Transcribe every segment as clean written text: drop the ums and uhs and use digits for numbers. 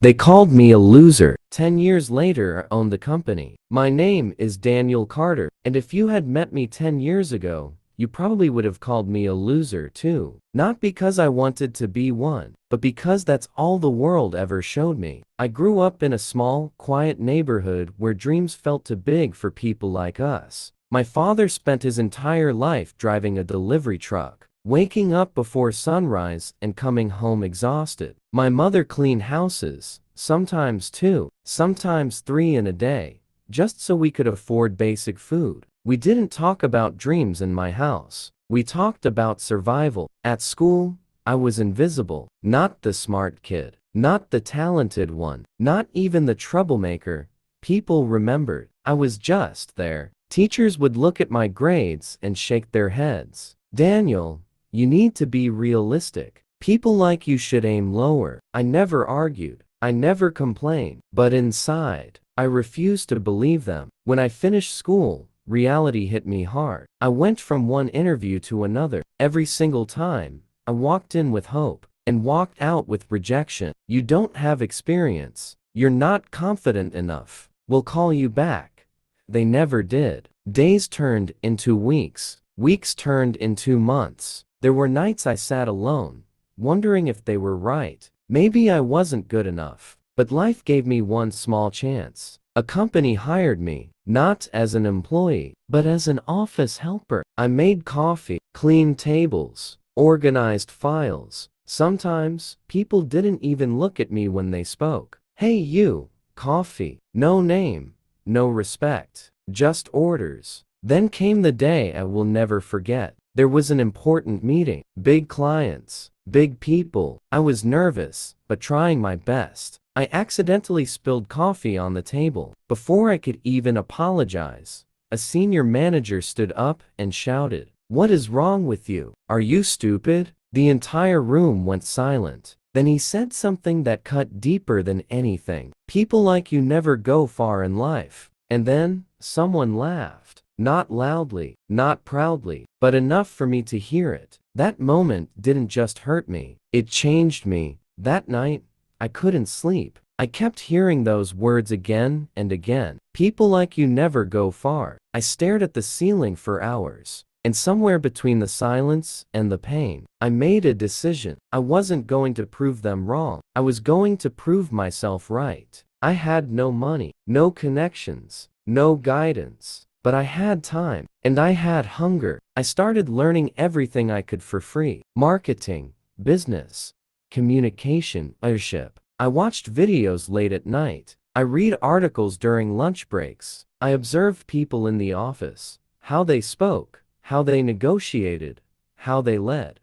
They called me a loser. 10 years later, I owned the company. My name is Daniel Carter, and if you had met me 10 years ago, you probably would have called me a loser too. Not because I wanted to be one, but because that's all the world ever showed me. I grew up in a small, quiet neighborhood where dreams felt too big for people like us. My father spent his entire life driving a delivery truck, waking up before sunrise and coming home exhausted. My mother cleaned houses, sometimes two, sometimes three in a day, just so we could afford basic food. We didn't talk about dreams in my house. We talked about survival. At school, I was invisible. Not the smart kid, not the talented one, not even the troublemaker. People remembered. I was just there. Teachers would look at my grades and shake their heads. Daniel, you need to be realistic. People like you should aim lower. I never argued. I never complained. But inside, I refused to believe them. When I finished school, reality hit me hard. I went from one interview to another. Every single time, I walked in with hope and walked out with rejection. You don't have experience. You're not confident enough. We'll call you back. They never did. Days turned into weeks. Weeks turned into months. There were nights I sat alone, wondering if they were right. Maybe I wasn't good enough. But life gave me one small chance. A company hired me, not as an employee, but as an office helper. I made coffee, cleaned tables, organized files. Sometimes, people didn't even look at me when they spoke. Hey you, coffee. No name, no respect, just orders. Then came the day I will never forget. There was an important meeting, big clients, big people. I was nervous, but trying my best. I accidentally spilled coffee on the table. Before I could even apologize, a senior manager stood up and shouted, "What is wrong with you? Are you stupid?" The entire room went silent. Then he said something that cut deeper than anything. People like you never go far in life. And then, someone laughed. Not loudly, not proudly, but enough for me to hear it. That moment didn't just hurt me, it changed me. That night, I couldn't sleep. I kept hearing those words again and again. People like you never go far. I stared at the ceiling for hours. And somewhere between the silence and the pain, I made a decision. I wasn't going to prove them wrong. I was going to prove myself right. I had no money, no connections, no guidance. But I had time, and I had hunger. I started learning everything I could for free. Marketing, business, communication, leadership. I watched videos late at night. I read articles during lunch breaks. I observed people in the office, how they spoke, how they negotiated, how they led.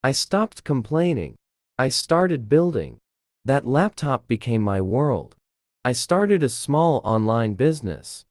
I stopped complaining. I started building. That laptop became my world. I started a small online business.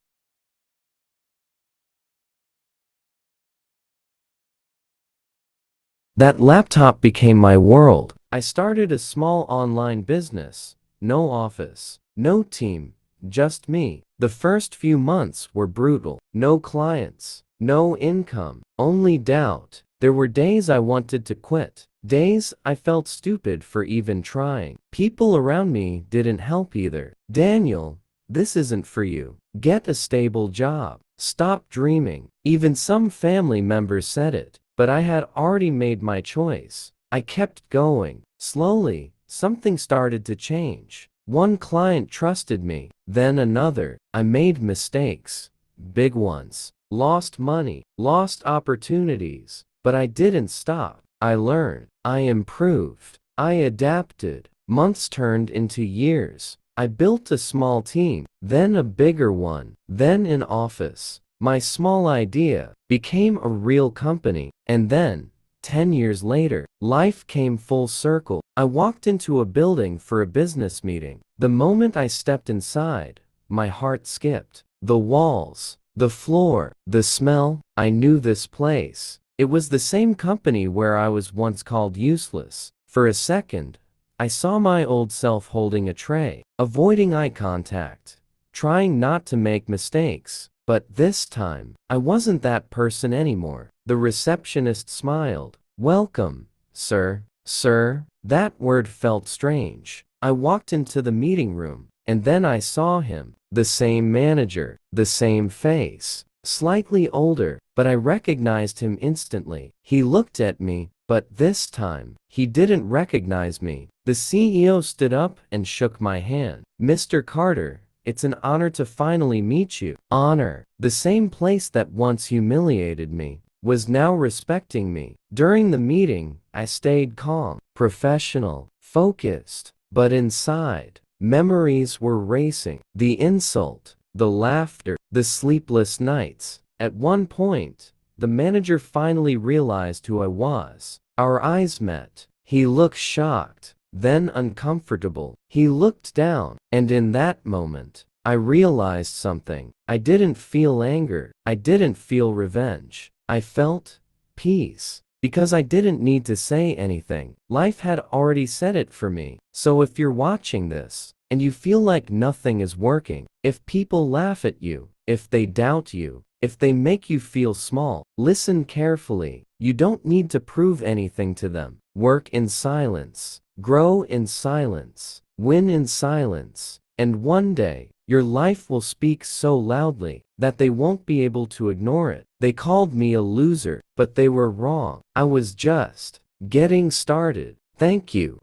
That laptop became my world. I started a small online business. No office, no team, just me. The first few months were brutal. No clients, no income, only doubt. There were days I wanted to quit. Days I felt stupid for even trying. People around me didn't help either. Daniel, this isn't for you. Get a stable job. Stop dreaming. Even some family members said it. But I had already made my choice. I kept going. Slowly, something started to change. One client trusted me, then another. I made mistakes, big ones. Lost money, lost opportunities. But I didn't stop. I learned. I improved. I adapted. Months turned into years. I built a small team, then a bigger one, then an office. My small idea became a real company. And then, 10 years later, life came full circle. I walked into a building for a business meeting. The moment I stepped inside, my heart skipped. The walls, the floor, the smell, I knew this place. It was the same company where I was once called useless. For a second, I saw my old self holding a tray, avoiding eye contact, trying not to make mistakes. But this time, I wasn't that person anymore. The receptionist smiled. "Welcome, sir." Sir? That word felt strange. I walked into the meeting room, and then I saw him. The same manager, the same face. Slightly older, but I recognized him instantly. He looked at me, but this time, he didn't recognize me. The CEO stood up and shook my hand. Mr. Carter, it's an honor to finally meet you. Honor. The same place that once humiliated me was now respecting me. During the meeting, I stayed calm, professional, focused, but inside, memories were racing. The insult, the laughter, the sleepless nights. At one point, the manager finally realized who I was. Our eyes met. He looked shocked, then uncomfortable. He looked down, and in that moment, I realized something. I didn't feel anger. I didn't feel revenge. I felt peace. Because I didn't need to say anything. Life had already said it for me. So if you're watching this, and you feel like nothing is working, if people laugh at you, if they doubt you, if they make you feel small, listen carefully. You don't need to prove anything to them. Work in silence. Grow in silence. Win in silence. And one day, your life will speak so loudly that they won't be able to ignore it. They called me a loser, but they were wrong. I was just getting started. Thank you.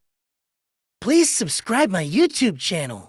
Please subscribe my YouTube channel.